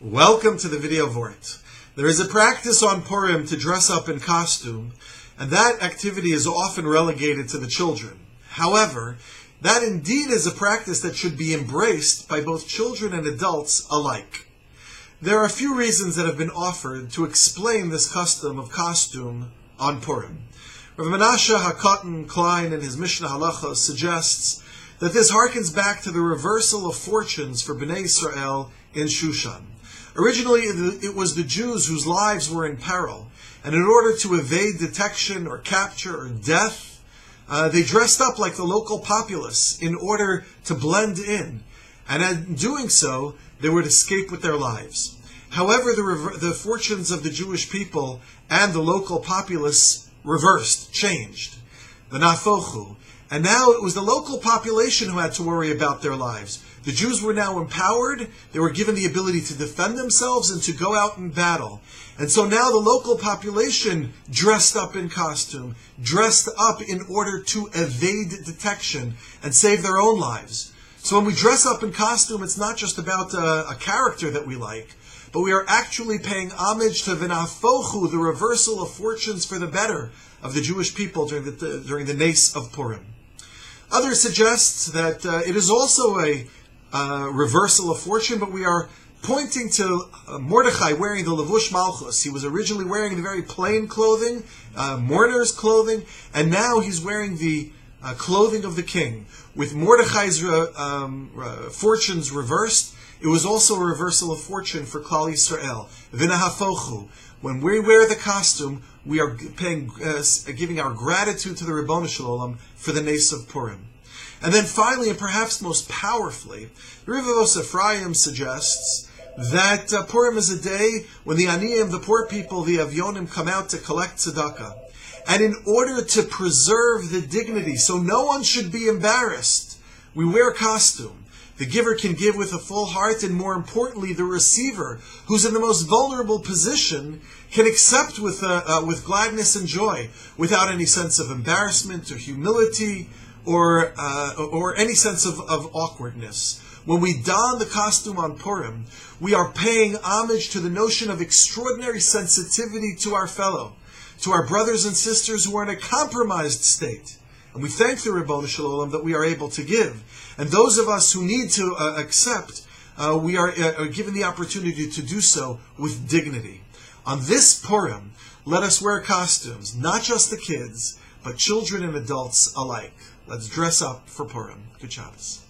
Welcome to the video Vort. There is a practice on Purim to dress up in costume, and that activity is often relegated to the children. However, that indeed is a practice that should be embraced by both children and adults alike. There are a few reasons that have been offered to explain this custom of costume on Purim. Rabbi Menashe HaKatan Klein in his Mishnah Halacha suggests that this harkens back to the reversal of fortunes for Bnei Israel in Shushan. Originally, it was the Jews whose lives were in peril, and in order to evade detection or capture or death, they dressed up like the local populace in order to blend in, and in doing so, they would escape with their lives. However, the fortunes of the Jewish people and the local populace reversed, changed. V'nafochu. And now it was the local population who had to worry about their lives. The Jews were now empowered, they were given the ability to defend themselves and to go out in battle. And so now the local population dressed up in costume, dressed up in order to evade detection and save their own lives. So when we dress up in costume, it's not just about a character that we like, but we are actually paying homage to V'nafochu, the reversal of fortunes for the better of the Jewish people during the Nes of Purim. Others suggest that it is also a reversal of fortune, but we are pointing to Mordechai wearing the Levush Malchus. He was originally wearing the very plain clothing, mourner's clothing, and now he's wearing the clothing of the king. With Mordechai's fortunes reversed, it was also a reversal of fortune for Klal Yisrael. V'nahafochu. When we wear the costume, we are giving our gratitude to the Ribono Shel Olam for the Nes of Purim. And then finally, and perhaps most powerfully, the Rivavos Ephraim suggests that Purim is a day when the Aniyim, the poor people, the Avyonim, come out to collect tzedakah. And in order to preserve the dignity, so no one should be embarrassed, we wear costume. The giver can give with a full heart, and more importantly, the receiver, who's in the most vulnerable position, can accept with gladness and joy, without any sense of embarrassment or humility or any sense of awkwardness. When we don the costume on Purim, we are paying homage to the notion of extraordinary sensitivity to our fellow, to our brothers and sisters who are in a compromised state. And we thank the Ribono Shel Olam that we are able to give. And those of us who need to accept, we are given the opportunity to do so with dignity. On this Purim, let us wear costumes, not just the kids, but children and adults alike. Let's dress up for Purim. Good Shabbos.